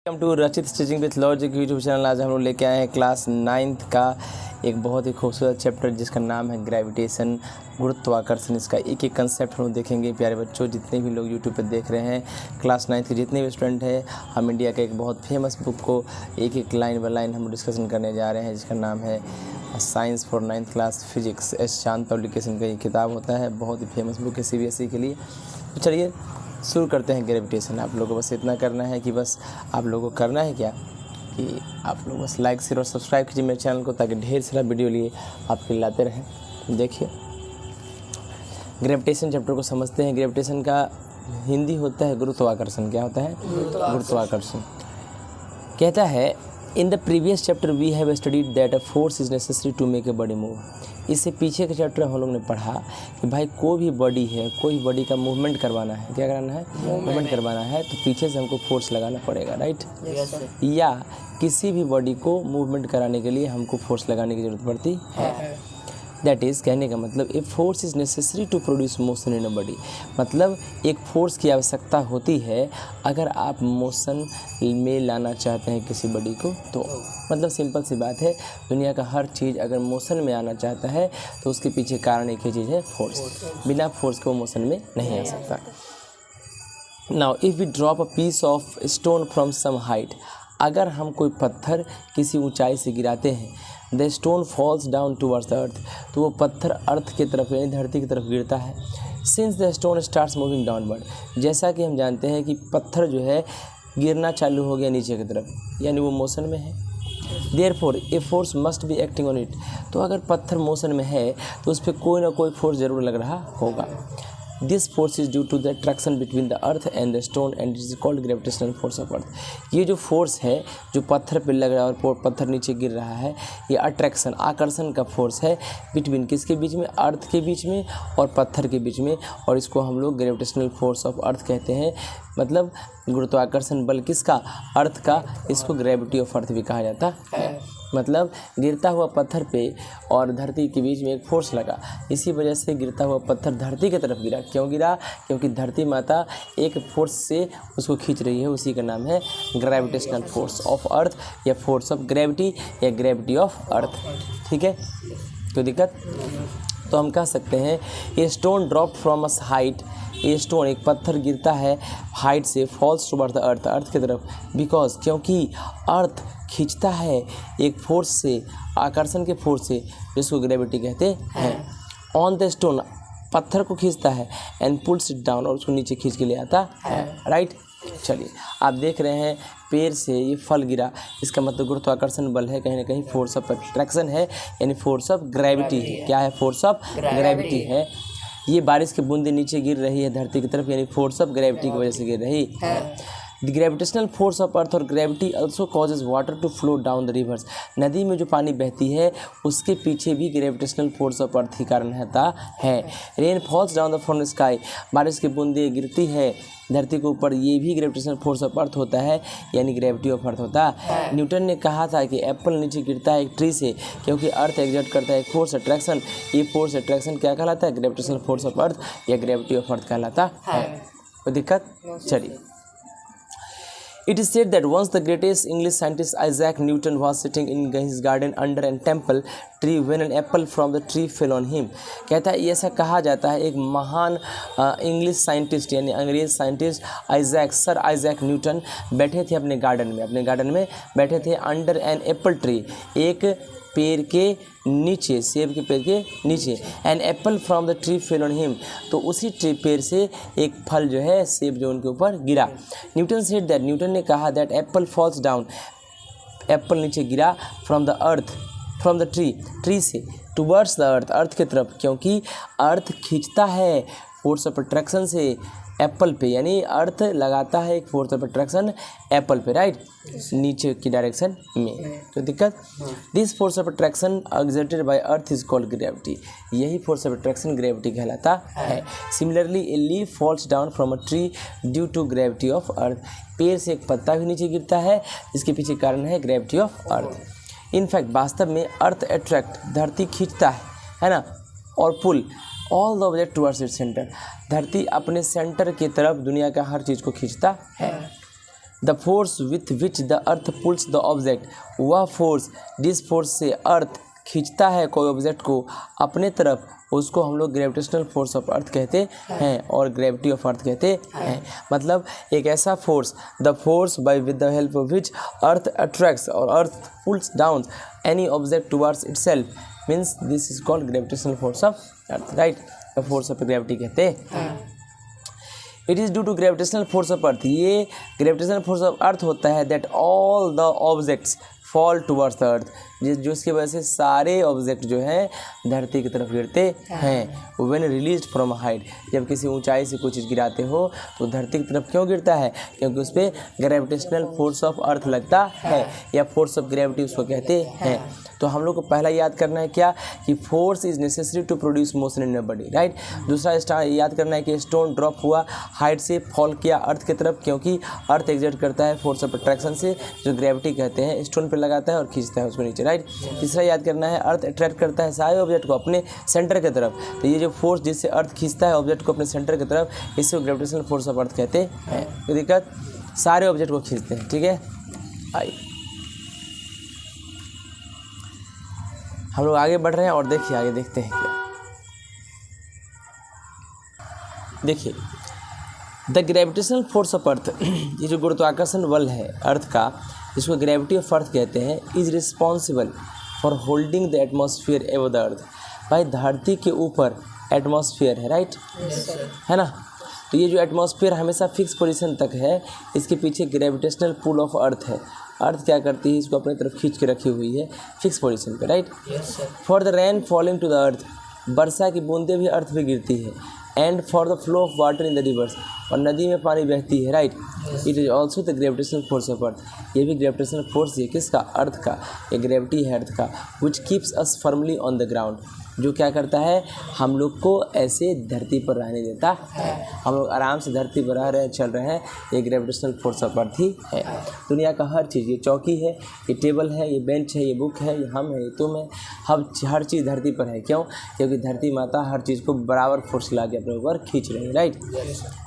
Welcome to रचित stitching with logic YouTube channel. आज हम लोग लेके आए हैं क्लास 9th का एक बहुत ही खूबसूरत चैप्टर जिसका नाम है ग्रेविटेशन, गुरुत्वाकर्षण। इसका एक एक कंसेप्ट हम लोग देखेंगे। प्यारे बच्चों, जितने भी लोग यूट्यूब पर देख रहे हैं, क्लास 9th के जितने भी स्टूडेंट हैं, हम इंडिया के एक बहुत फेमस बुक को एक एक लाइन बाय लाइन हम डिस्कशन करने जा रहे हैं, जिसका नाम है science for 9th class physics. S चांद पब्लिकेशन का ये किताब होता है, बहुत ही फेमस बुक है CBSE के लिए। तो चलिए शुरू करते हैं ग्रेविटेशन। आप लोगों को बस इतना करना है कि बस आप लोगों को करना है क्या कि आप लोग बस लाइक शेयर और सब्सक्राइब कीजिए मेरे चैनल को, ताकि ढेर सारा वीडियो लिए आपके लाते रहें। देखिए, ग्रेविटेशन चैप्टर को समझते हैं। ग्रेविटेशन का हिंदी होता है गुरुत्वाकर्षण। क्या होता है? गुरुत्वाकर्षण। कहता है, in the previous chapter we have studied that a force is necessary to make a body move. इससे पीछे के चैप्टर हम लोग ने पढ़ा कि भाई कोई भी बॉडी है, कोई बॉडी का मूवमेंट करवाना है, क्या कराना है? मूवमेंट करवाना है, तो पीछे से हमको फोर्स लगाना पड़ेगा, राइट? या किसी भी बॉडी को मूवमेंट कराने के लिए हमको फोर्स लगाने की ज़रूरत पड़ती है। दैट इज़, कहने का मतलब a force is necessary to produce motion in a body. मतलब एक फोर्स की आवश्यकता होती है अगर आप मोशन में लाना चाहते हैं किसी बॉडी को। तो मतलब सिंपल सी बात है, दुनिया का हर चीज़ अगर मोशन में आना चाहता है तो उसके पीछे कारण एक ही चीज़ है, फोर्स। बिना फोर्स के वो मोशन में नहीं आ सकता। Now if we drop a piece of stone from some height, अगर हम कोई पत्थर किसी ऊंचाई से गिराते हैं, the stone falls down towards the earth, तो वो पत्थर अर्थ की तरफ यानी धरती की तरफ गिरता है। Since the stone starts moving downward, जैसा कि हम जानते हैं कि पत्थर जो है गिरना चालू हो गया नीचे की तरफ, यानी वो मोशन में है। Therefore a force must be acting on it, तो अगर पत्थर मोशन में है तो उस पर कोई ना कोई फोर्स ज़रूर लग रहा होगा। This force is due to the attraction between the earth and the stone and it is called gravitational force of earth. ये जो फोर्स है जो पत्थर पे लग रहा है और पत्थर नीचे गिर रहा है, ये अट्रैक्शन, आकर्षण का फोर्स है बिटवीन किसके बीच में? अर्थ के बीच में और पत्थर के बीच में, और इसको हम लोग ग्रेविटेशनल फोर्स ऑफ अर्थ कहते हैं। मतलब गुरुत्वाकर्षण बल किसका? अर्थ का। इसको ग्रेविटी ऑफ अर्थ भी कहा जाता है। मतलब गिरता हुआ पत्थर पे और धरती के बीच में एक फोर्स लगा, इसी वजह से गिरता हुआ पत्थर धरती की तरफ गिरा। क्यों गिरा? क्योंकि धरती माता एक फोर्स से उसको खींच रही है, उसी का नाम है ग्रेविटेशनल फोर्स ऑफ अर्थ, या फोर्स ऑफ ग्रेविटी, या ग्रेविटी ऑफ अर्थ। ठीक है, कोई दिक्कत? तो हम कह सकते हैं ये stone drop from us height, ये स्टोन एक पत्थर गिरता है हाइट से, फॉल्स टुवर्ड द अर्थ, अर्थ की तरफ, बिकॉज क्योंकि अर्थ खींचता है एक फोर्स से, आकर्षण के फोर्स से, जिसको ग्रेविटी कहते हैं। ऑन द स्टोन, पत्थर को खींचता है, एंड पुल्स इट डाउन, और उसको नीचे खींच के ले आता है, राइट? चलिए, आप देख रहे हैं पेड़ से ये फल गिरा, इसका मतलब गुरुत्वाकर्षण बल है, कहीं ना कहीं फोर्स ऑफ अट्रैक्शन है, यानी फोर्स ऑफ ग्रेविटी है। क्या है? फोर्स ऑफ ग्रेविटी है। ये बारिश की बूंदें नीचे गिर रही है धरती की तरफ, यानी फोर्स ऑफ ग्रेविटी की वजह से गिर रही है। The gravitational force of earth और gravity also causes water to flow down the rivers. नदी में जो पानी बहती है उसके पीछे भी ग्रेविटेशनल फोर्स ऑफ अर्थ ही कारण रहता है। Rain falls down the from sky, बारिश की बूंदें गिरती है धरती के ऊपर, ये भी ग्रेविटेशनल फोर्स ऑफ अर्थ होता है, यानी ग्रेविटी ऑफ अर्थ होता है। न्यूटन ने कहा था कि एप्पल नीचे गिरता है एक ट्री से, क्योंकि अर्थ एग्जर्ट करता है एक फोर्स अट्रैक्शन। ये फोर्स अट्रैक्शन क्या कहलाता है? ग्रेविटेशनल फोर्स ऑफ अर्थ या ग्रेविटी ऑफ अर्थ कहलाता है। कोई दिक्कत? चलिए, it is said that once the greatest English scientist Isaac Newton was sitting in his garden under a temple tree when an apple from the tree fell on him। कहता है, ऐसा कहा जाता है एक महान इंग्लिश साइंटिस्ट यानी अंग्रेज साइंटिस्ट सर आइजैक न्यूटन बैठे थे अपने गार्डन में बैठे थे अंडर एन एप्पल ट्री, एक पेड़ के नीचे, सेब के पेड़ के नीचे। An apple from the tree fell on him, तो उसी ट्री पेड़ से एक फल जो है, सेब जो उनके ऊपर गिरा। न्यूटन ने कहा that Apple falls down, Apple नीचे गिरा फ्रॉम द ट्री से टुवर्ड्स द अर्थ, अर्थ की तरफ, क्योंकि अर्थ खींचता है फोर्स ऑफ अट्रैक्शन से एप्पल पे, यानी अर्थ लगाता है एक फोर्स ऑफ अट्रैक्शन एप्पल पे, राइट? नीचे की डायरेक्शन में। तो दिक्कत, this force of attraction exerted by earth is called gravity, यही फोर्स ऑफ अट्रैक्शन ग्रेविटी कहलाता है। Similarly a leaf falls down from a tree due to gravity of earth, पेड़ से एक पत्ता भी नीचे गिरता है, इसके पीछे कारण है ग्रेविटी ऑफ अर्थ। इनफैक्ट वास्तव में अर्थ अट्रैक्ट, धरती खींचता है ना, और pull all the object towards its centre, धरती अपने सेंटर की तरफ दुनिया का हर चीज़ को खींचता है। The force with which the earth pulls the object, वह फोर्स जिस फोर्स से अर्थ खींचता है कोई ऑब्जेक्ट को अपने तरफ, उसको हम लोग ग्रेविटेशनल फोर्स ऑफ अर्थ कहते हैं और ग्रेविटी ऑफ अर्थ कहते हैं। मतलब एक ऐसा force, the force by with the help of which earth attracts और earth pulls down any object towards itself, means this is called gravitational force of earth, right. The force of gravity कहते हैं। It is due to gravitational force of earth, ये gravitational force of earth होता है that all the objects fall towards the earth, जिसकी वजह से सारे object जो हैं धरती की तरफ गिरते हैं। व्हेन रिलीज्ड फ्रॉम हाइट, जब किसी ऊंचाई से कोई चीज़ गिराते हो तो धरती की तरफ क्यों गिरता है? क्योंकि उस पर ग्रेविटेशनल फोर्स ऑफ अर्थ लगता है या फोर्स ऑफ ग्रेविटी उसको कहते हैं। तो हम लोग को पहला याद करना है क्या कि force is necessary to produce motion in body, right. दूसरा याद करना है कि स्टोन ड्रॉप हुआ, हाइट से फॉल किया अर्थ की तरफ, क्योंकि अर्थ एग्जर्ट करता है फोर्स ऑफ अट्रैक्शन से, जो ग्रेविटी कहते हैं, स्टोन पे लगाता है और खींचता है उसको नीचे, राइट। तीसरा याद करना है अर्थ अट्रैक्ट करता है सारे ऑब्जेक्ट को अपने सेंटर की तरफ, तो ये जो फोर्स जिससे अर्थ खींचता है ऑब्जेक्ट को अपने सेंटर की तरफ, इससे ग्रेविटेशनल फोर्स ऑफ अर्थ कहते हैं। कोई दिक्कत? सारे ऑब्जेक्ट को खींचते हैं, ठीक है। आइए हम लोग आगे बढ़ रहे हैं और देखिए आगे देखते हैं क्या। देखिए the gravitational force of earth, ये जो गुरुत्वाकर्षण बल है अर्थ का, जिसको ग्रेविटी ऑफ अर्थ कहते हैं, is responsible for holding the atmosphere एव द अर्थ। भाई धरती के ऊपर एटमॉस्फेयर है, राइट, है ना। तो ये जो एटमॉस्फेयर हमेशा फिक्स पोजीशन तक है, इसके पीछे ग्रेविटेशनल पुल ऑफ अर्थ है। अर्थ क्या करती है? इसको अपनी तरफ खींच के रखी हुई है फिक्स पोजीशन पे, right. For the rain falling to the earth, वर्षा की बूंदें भी अर्थ पे गिरती है। And for the flow of water in the rivers, और नदी में पानी बहती है, right. It is also the gravitational force of earth, ये भी ग्रेविटेशनल फोर्स है किसका? अर्थ का। ये ग्रेविटी है अर्थ का, which keeps us firmly on the ground, जो क्या करता है? हम लोग को ऐसे धरती पर रहने देता है। हम लोग आराम से धरती पर रह रहे हैं, चल रहे हैं, ये ग्रेविटेशनल फोर्स ऑफ अर्थ ही है। दुनिया का हर चीज़, ये चौकी है, ये टेबल है, ये बेंच है, ये बुक है, ये हम है, ये तुम है, हर चीज़ धरती पर है। क्यों? क्योंकि धरती माता हर चीज़ को बराबर फोर्स ला के अपने ऊपर खींच रही है, right.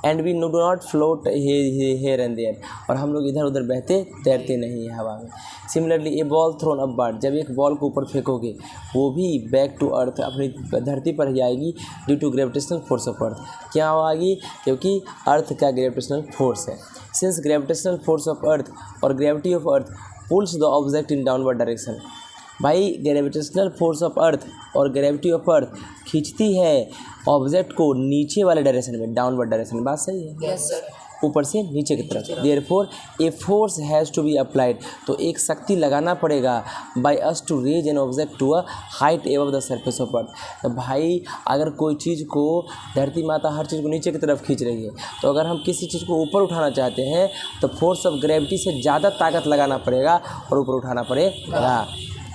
And we do not float here and there, और हम लोग इधर उधर बहते तैरते नहीं हैं हवा में। सिमिलरली ए बॉल थ्रोन अपवर्ड, जब एक बॉल को ऊपर फेंकोगे वो भी बैक टू अर्थ अपनी धरती पर ही आएगी, due to gravitational force of earth. क्या आएगी? क्योंकि अर्थ का ग्रेविटेशनल फोर्स है। Since gravitational force of earth और gravity of earth pulls the object in downward direction, भाई ग्रेविटेशनल फोर्स ऑफ अर्थ और ग्रेविटी ऑफ अर्थ खींचती है ऑब्जेक्ट को नीचे वाले डायरेक्शन में, डाउनवर्ड डायरेक्शन। बात सही है? Yes sir. ऊपर से नीचे की तरफ। Therefore a force has to be applied, तो एक शक्ति लगाना पड़ेगा by us to raise an object to a height above the surface of earth. तो भाई अगर कोई चीज़ को, धरती माता हर चीज़ को नीचे की तरफ खींच रही है, तो अगर हम किसी चीज़ को ऊपर उठाना चाहते हैं तो फोर्स ऑफ ग्रेविटी से ज़्यादा ताकत लगाना पड़ेगा और ऊपर उठाना पड़ेगा।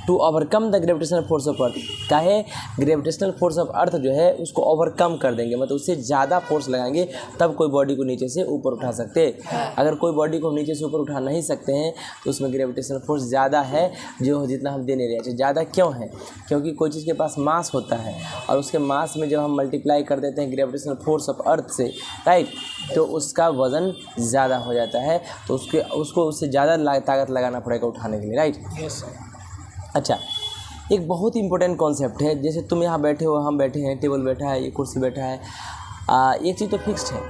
To overcome the gravitational force of earth, चाहे ग्रेविटेशनल फोर्स ऑफ अर्थ जो है उसको ओवरकम कर देंगे, मतलब उससे ज़्यादा फोर्स लगाएंगे तब कोई बॉडी को नीचे से ऊपर उठा सकते हैं। अगर कोई बॉडी को हम नीचे से ऊपर उठा नहीं सकते हैं तो उसमें ग्रेविटेशनल फोर्स ज़्यादा है, जो जितना हम दे नहीं रहे हैं। ज़्यादा क्यों है? क्योंकि कोई चीज़ के पास मास होता है और उसके मास में जब हम मल्टीप्लाई कर देते हैं ग्रेविटेशनल फोर्स ऑफ अर्थ से, राइट, तो उसका वज़न ज़्यादा हो जाता है, तो उसको उससे ज़्यादा ताकत लगाना पड़ेगा उठाने के लिए, राइट। Yes sir. अच्छा, एक बहुत इंपॉर्टेंट कॉन्सेप्ट है, जैसे तुम यहाँ बैठे हो, हम बैठे हैं, टेबल बैठा है, ये कुर्सी बैठा है, एक चीज़ तो फिक्स्ड है,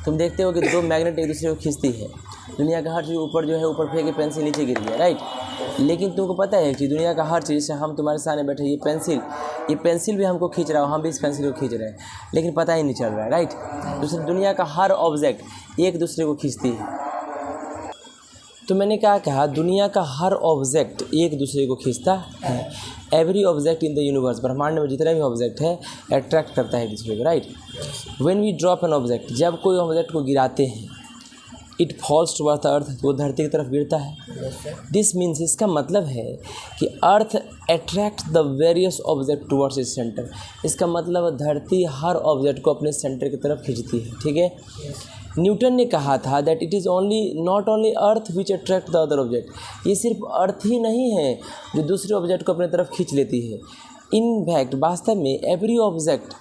तुम देखते हो कि दो मैग्नेट एक दूसरे को खींचती है। दुनिया का हर चीज़ ऊपर जो है, ऊपर फेंके पेंसिल नीचे गिर गया, राइट। लेकिन तुमको पता है कि दुनिया का हर चीज़, जैसे हम तुम्हारे सामने बैठे, ये पेंसिल भी हमको खींच रहा हो, हम भी इस पेंसिल को खींच रहे हैं, लेकिन पता ही नहीं चल रहा है, राइट। दूसरी दुनिया का हर ऑब्जेक्ट एक दूसरे को खींचती है। तो मैंने क्या कहा? दुनिया का हर ऑब्जेक्ट एक दूसरे को खींचता है। Every object in the universe, ब्रह्मांड में जितने भी ऑब्जेक्ट है अट्रैक्ट करता है एक दूसरे को, right. When we drop an object, जब कोई ऑब्जेक्ट को गिराते हैं, it falls towards the earth, वो धरती की तरफ गिरता है। दिस मीन्स, इसका मतलब है कि earth attract the various object towards its centre. इसका मतलब धरती हर ऑब्जेक्ट को अपने सेंटर की तरफ खींचती है, ठीक है। न्यूटन ने कहा था that it is not only earth which attract the other object, ये सिर्फ अर्थ ही नहीं है जो दूसरे ऑब्जेक्ट को अपने तरफ खींच लेती है। इन फैक्ट, वास्तव में every object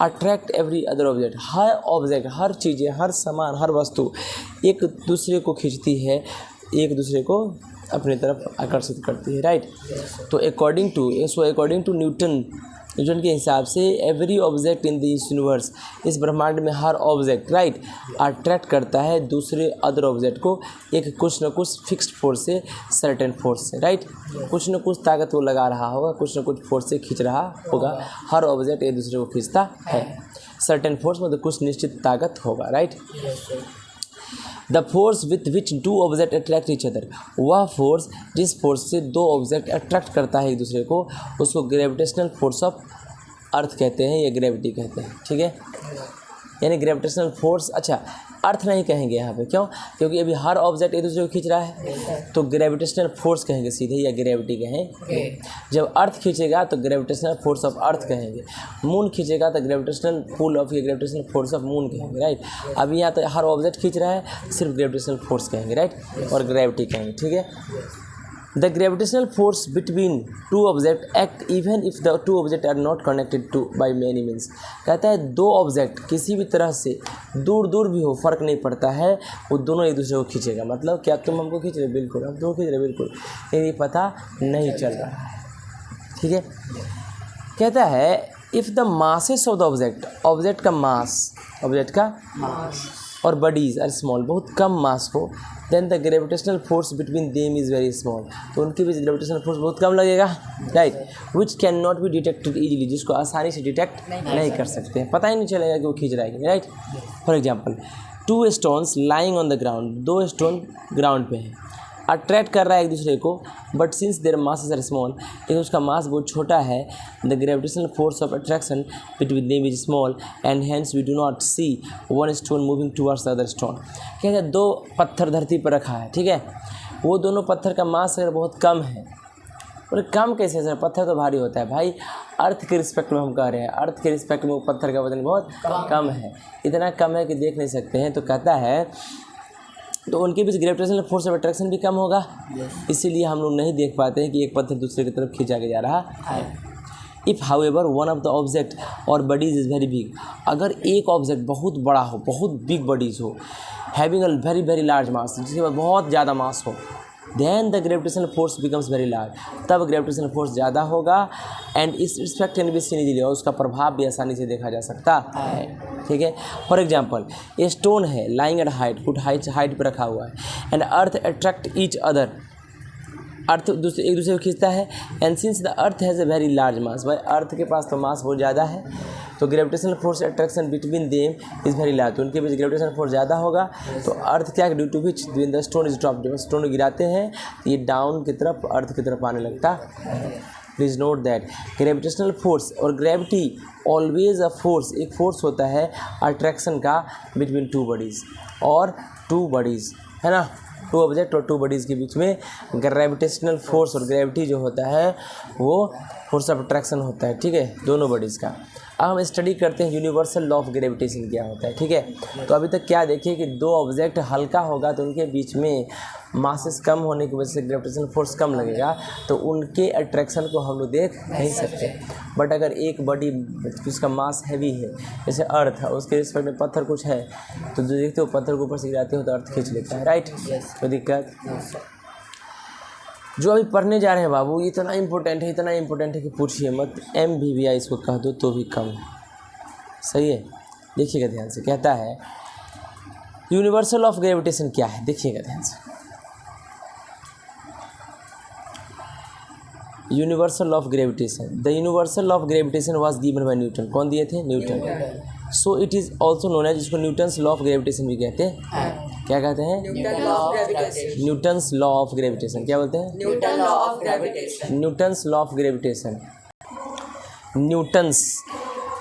attract every other object, हर ऑब्जेक्ट, हर चीज़ें, हर सामान, हर वस्तु एक दूसरे को खींचती है, एक दूसरे को अपनी तरफ आकर्षित करती है, राइट। तो अकॉर्डिंग टू न्यूटन के हिसाब से every object in this universe, इस ब्रह्मांड में हर ऑब्जेक्ट, राइट, अट्रैक्ट करता है दूसरे अदर ऑब्जेक्ट को एक कुछ न कुछ फिक्स्ड फोर्स से, सर्टेन फोर्स से, राइट। कुछ न कुछ ताकत वो लगा रहा होगा, कुछ न कुछ फोर्स से खींच रहा होगा, हर ऑब्जेक्ट एक दूसरे को खींचता है। सर्टेन फोर्स मतलब कुछ निश्चित ताकत होगा, right. The force with which two object attract each other, वह फोर्स जिस फोर्स से दो ऑब्जेक्ट अट्रैक्ट करता है एक दूसरे को, उसको ग्रेविटेशनल फोर्स ऑफ अर्थ कहते हैं या ग्रेविटी कहते हैं, ठीक है। यानी ग्रेविटेशनल फोर्स, अच्छा अर्थ नहीं कहेंगे यहाँ पे, क्यों? क्योंकि अभी हर ऑब्जेक्ट एक दूसरे को खींच रहा है, तो ग्रेविटेशनल फोर्स कहेंगे सीधे, या ग्रेविटी कहेंगे। जब अर्थ खींचेगा तो ग्रेविटेशनल फोर्स ऑफ अर्थ कहेंगे, मून खींचेगा तो ग्रेविटेशनल पुल ऑफ, या ग्रेविटेशनल फोर्स ऑफ मून कहेंगे, राइट। अभी यहाँ तो हर ऑब्जेक्ट खींच रहा है, सिर्फ ग्रेविटेशनल फोर्स कहेंगे, राइट, और ग्रेविटी कहेंगे, ठीक है। The gravitational force between two object act even if the two object are not connected to by many means, कहता है दो ऑब्जेक्ट किसी भी तरह से दूर दूर भी हो, फ़र्क नहीं पड़ता है, वो दोनों एक दूसरे को खींचेगा। मतलब क्या तुम हमको खींच रहे, बिल्कुल, हम तुम खींच रहे, बिल्कुल, ये पता नहीं चल रहा है, ठीक है। कहता है if the masses of the object का मास, ऑब्जेक्ट का मास और बॉडीज आर स्मॉल, बहुत कम मास हो, then the gravitational force between them is very small, तो उनके बीच ग्रेविटेशनल फोर्स बहुत कम लगेगा, right. Which can not be detected easily, जिसको आसानी से डिटेक्ट नहीं कर सकते, पता ही नहीं चलेगा कि वो खींच रहा है, right. For example, two stones lying on the ground, दो स्टोन ग्राउंड पे हैं, अट्रैक्ट कर रहा है एक दूसरे को, but since their masses are small, लेकिन उसका मास बहुत छोटा है, the gravitational force of attraction between them is small and hence we do not see one stone moving towards the other stone. क्या है, दो पत्थर धरती पर रखा है, ठीक है, वो दोनों पत्थर का मास अगर बहुत कम है, और कम कैसे सर, पत्थर तो भारी होता है भाई, अर्थ के रिस्पेक्ट में हम कह रहे हैं, अर्थ के रिस्पेक्ट में वो पत्थर का वजन बहुत कम है, इतना कम है कि देख नहीं सकते हैं, तो कहता है तो उनके बीच ग्रेविटेशनल फोर्स ऑफ अट्रैक्शन भी कम होगा, इसीलिए हम लोग नहीं देख पाते हैं कि एक पत्थर दूसरे की तरफ खींचा के जा रहा है। If however one of the object और बॉडीज इज़ वेरी बिग, अगर एक ऑब्जेक्ट बहुत बड़ा हो, बहुत बिग बॉडीज हो, having a very very large mass, जिसके पास बहुत ज़्यादा मास हो, then the gravitational force becomes very large, तब ग्रेविटेशनल फोर्स ज़्यादा होगा, and its respect can be seen easily, और उसका प्रभाव भी आसानी से देखा जा सकता है, ठीक है। फॉर एग्जाम्पल, ए स्टोन है lying at height, good height पर रखा हुआ है, and earth attract each other, earth एक दूसरे को खींचता है, and since the earth has a very large mass, भाई अर्थ के पास तो मास बहुत ज़्यादा है, तो gravitational force attraction between them is very large, तो उनके बीच ग्रेविटेशनल फोर्स ज़्यादा होगा, तो अर्थ क्या, due to which the stone is drop, जब स्टोन गिराते हैं ये डाउन की तरफ, अर्थ की तरफ आने लगता है। Please note that gravitational force और ग्रेविटी ऑलवेज अ फोर्स, एक फोर्स होता है अट्रैक्शन का बिटवीन टू बॉडीज़, और टू बॉडीज़ है ना, टू ऑब्जेक्ट और टू बॉडीज़ के बीच में ग्रेविटेशनल फोर्स और ग्रेविटी जो होता है वो फोर्स ऑफ अट्रैक्शन होता है, ठीक है, दोनों बॉडीज़ का। अब हम स्टडी करते हैं यूनिवर्सल लॉ ऑफ ग्रेविटेशन क्या होता है, ठीक है। तो अभी तक क्या देखिए कि दो ऑब्जेक्ट हल्का होगा तो उनके बीच में मासेस कम होने की वजह से ग्रेविटेशनल फोर्स कम लगेगा, तो उनके अट्रैक्शन को हम लोग देख नहीं सकते। बट अगर एक बॉडी जिसका मास हैवी है, जैसे अर्थ है, उसके रिस्पेक्ट में पत्थर कुछ है, तो जो देखते हो पत्थर के ऊपर से गिराते हो तो अर्थ खींच लेता है, राइट। कोई दिक्कत? जो अभी पढ़ने जा रहे हैं बाबू, इतना इम्पोर्टेंट है कि पूछिए मत, MVVI इसको कह दो तो भी कम है, सही है। देखिएगा ध्यान से, कहता है यूनिवर्सल ऑफ ग्रेविटेशन क्या है, देखिएगा ध्यान से। Universal of gravitation, the universal of gravitation was given by Newton, कौन दिए थे? Newton. So it is also known as, जिसको न्यूटन्स लॉ ऑफ ग्रेविटेशन भी कहते हैं। क्या कहते हैं? Newton's law of gravitation. क्या बोलते हैं? Newton law of gravitation. Newton's law of gravitation, Newton's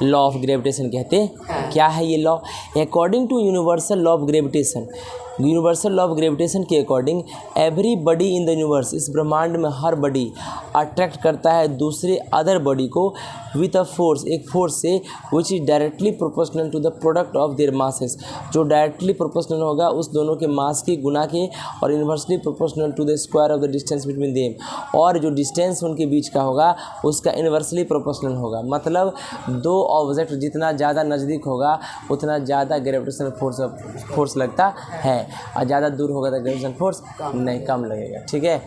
law of gravitation कहते हैं। क्या है ये law? According to universal law of gravitation universal law of gravitation के according every body in the universe, इस ब्रह्मांड में हर बॉडी अट्रैक्ट करता है दूसरे अदर बॉडी को विथ अ फोर्स, एक फोर्स से, which is directly proportional to the product of their masses, जो डायरेक्टली प्रोपोर्शनल होगा उस दोनों के मास के गुना के, और inversely proportional to the square of the distance between them, और जो डिस्टेंस उनके बीच का होगा उसका इन्वर्सली प्रोपोर्शनल होगा। मतलब दो ऑब्जेक्ट जितना ज़्यादा नज़दीक होगा उतना ज़्यादा ग्रेविटेशनल फोर्स लगता है, और ज़्यादा दूर होगा तो ग्रेविटेशनल फोर्स नहीं, कम लगेगा। ठीक है,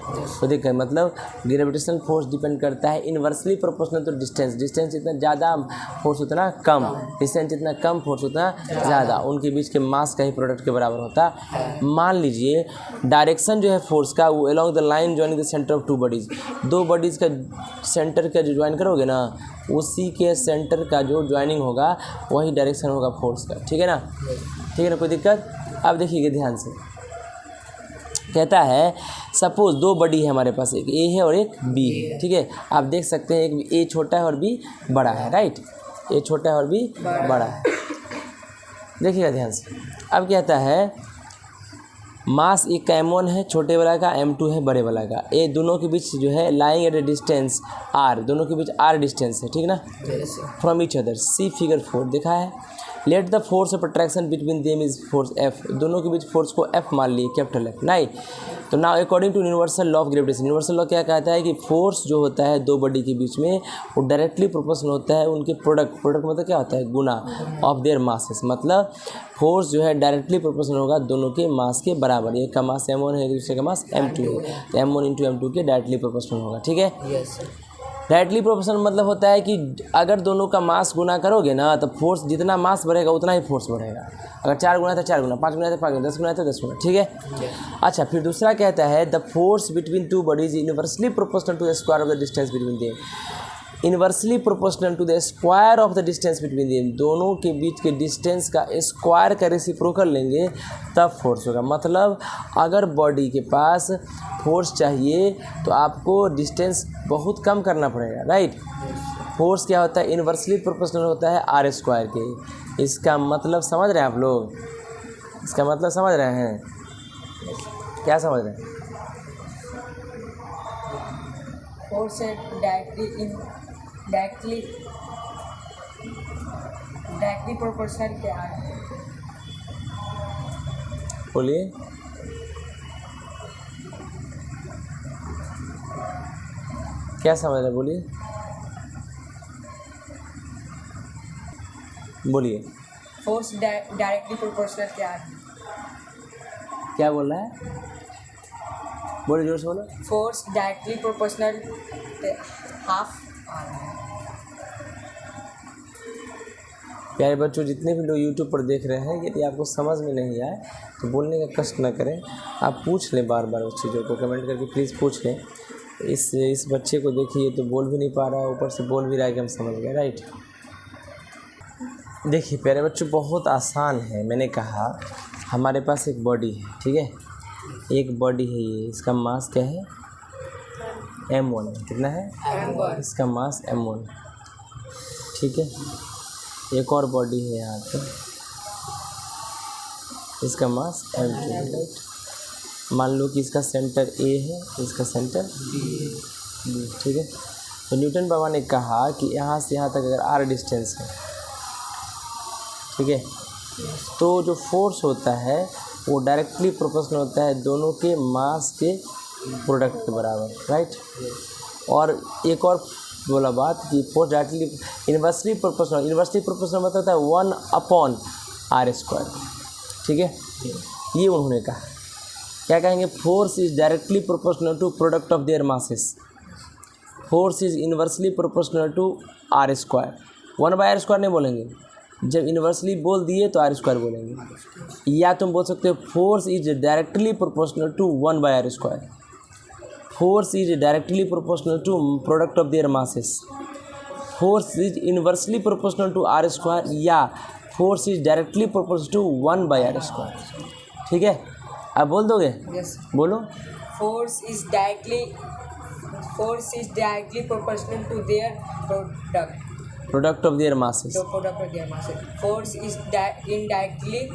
तो देखिए मतलब ग्रेविटेशनल फोर्स डिपेंड करता है inversely proportional to distance, distance जितना ज़्यादा फोर्स उतना कम, डिस्टेंस जितना कम फोर्स उतना ज़्यादा, उनके बीच के मास का ही प्रोडक्ट के बराबर होता है। मान लीजिए डायरेक्शन जो है फोर्स का वो along the line joining the centre of to bodies, दो बॉडीज़ का सेंटर का जो ज्वाइन करोगे ना उसी के सेंटर का जो ज्वाइनिंग होगा वही डायरेक्शन होगा फोर्स का। ठीक है ना, ठीक है ना, कोई दिक्कत? अब देखिएगा ध्यान से, कहता है सपोज दो बॉडी है हमारे पास, एक ए है और एक बी है। ठीक है, आप देख सकते हैं एक ए छोटा है और बी बड़ा है, राइट, ए छोटा है और बी बड़ा है। देखिएगा ध्यान से, अब कहता है मास एक का m1 है छोटे वाला का, m2 है बड़े वाला का, ये दोनों के बीच जो है lying at a distance r, दोनों के बीच r डिस्टेंस है। ठीक ना, from each other, see figure 4 देखा है। Let the force of attraction between them is force F, दोनों के बीच फोर्स को F मान लिए, कैपिटल F, नहीं। तो now according to universal law of gravitation, universal law क्या कहता है कि फोर्स जो होता है दो बॉडी के बीच में वो डायरेक्टली प्रोपोर्शनल होता है उनके प्रोडक्ट मतलब क्या होता है, गुना ऑफ देयर मासेस, मतलब फोर्स जो है डायरेक्टली प्रोपोर्शनल होगा दोनों के मास के बराबर, एक का मास m1 है दूसरे का मास m2 है, तो m1 इंटू m2 के डायरेक्टली प्रोपोर्शनल होगा। ठीक है, डायरेक्टली प्रोपोर्शनल मतलब होता है कि अगर दोनों का मास गुना करोगे ना तो फोर्स जितना मास बढ़ेगा उतना ही फोर्स बढ़ेगा, अगर 4 गुना है तो 4 गुना, 5 गुना है तो 5 गुना, 10 गुना है तो 10 गुना। ठीक है, अच्छा फिर दूसरा कहता है the force between two bodies inversely proportional to the square of the distance between them, inversely proportional to the square of the distance between them, दोनों के बीच के डिस्टेंस का स्क्वायर का रेसिप्रोकल लेंगे तब फोर्स होगा। मतलब अगर बॉडी के पास फोर्स चाहिए तो आपको डिस्टेंस बहुत कम करना पड़ेगा, राइट। फोर्स क्या होता है, इनवर्सली प्रोपोर्शनल होता है आर स्क्वायर के। इसका मतलब समझ रहे हैं आप लोग, इसका मतलब समझ रहे हैं, क्या समझ रहे हैं? फोर्स डायरेक्टली प्रोपोर्शनल क्या है? बोलिए। क्या समझ रहे हैं, बोलिए बोलिए। फोर्स डायरेक्टली प्रोपोर्शनल क्या है? क्या बोल रहा है, बोलिए जोर से बोलो। Force directly proportional half. प्यारे बच्चों, जितने भी लोग यूट्यूब पर देख रहे हैं, यदि आपको समझ में नहीं आए तो बोलने का कष्ट न करें, आप पूछ लें बार बार उस चीज़ों को, कमेंट करके प्लीज़ पूछ लें। इस बच्चे को देखिए तो बोल भी नहीं पा रहा है, ऊपर से बोल भी रहा है कि हम समझ गए, राइट। देखिए प्यारे बच्चों, बहुत आसान है। मैंने कहा हमारे पास एक बॉडी है, ठीक है, एक बॉडी है ये, इसका मास क्या है, m1, कितना है, m1, इसका मास m1, ठीक है। एक और बॉडी है यहाँ पे, इसका मास m2, राइट। मान लो कि इसका सेंटर A है, इसका सेंटर B, ठीक है। तो न्यूटन बाबा ने कहा कि यहाँ से यहाँ तक अगर r डिस्टेंस है, ठीक है, तो जो फोर्स होता है वो डायरेक्टली प्रोपोर्शनल होता है दोनों के मास के प्रोडक्ट के बराबर, राइट। और एक और बोला बात कि फोर्स डायरेक्टली इन्वर्सली प्रोपोर्शनल मतलब होता है 1/r², ठीक है। ये उन्होंने कहा, क्या कहेंगे, force is directly proportional to product of their masses, force is inversely proportional to r²। 1/r² नहीं बोलेंगे, जब इन्वर्सली बोल दिए तो r² बोलेंगे। या तुम बोल सकते हो force is directly proportional to 1/r², force is directly proportional to product of their masses, force is inversely proportional to r², या force is directly proportional to 1/r², ठीक है। अब बोल दोगे? यस। बोलो। Force is directly proportional to their product of their masses, force is indirectly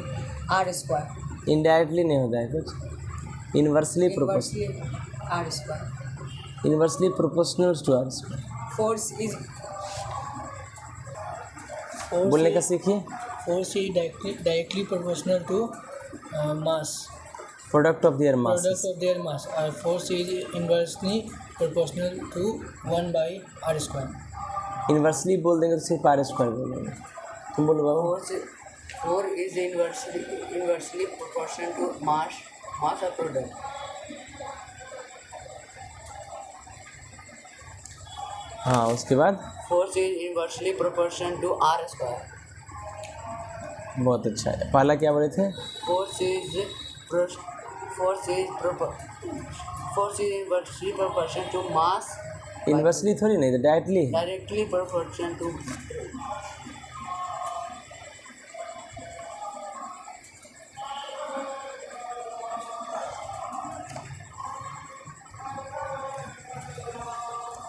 r², indirectly नहीं होता है कुछ, inversely proportional, inversely r square. Inversely proportional to R square. Force is बोलने का सीखिए। Force is directly proportional to mass. Product of their mass. Product of their mass. Force is inversely proportional to 1 by r square. Inversely बोल देंगे तो सिर्फ are square बोलेंगे। तुम बोलो बाबू। force is inversely proportional to mass of product. हाँ, उसके बाद Force is inversely proportional to r square. बहुत अच्छा है। पहला क्या बोले थे? Force is inversely proportional to mass. Inversely थोड़ी नहीं, तो डायरेक्टली। Directly proportional to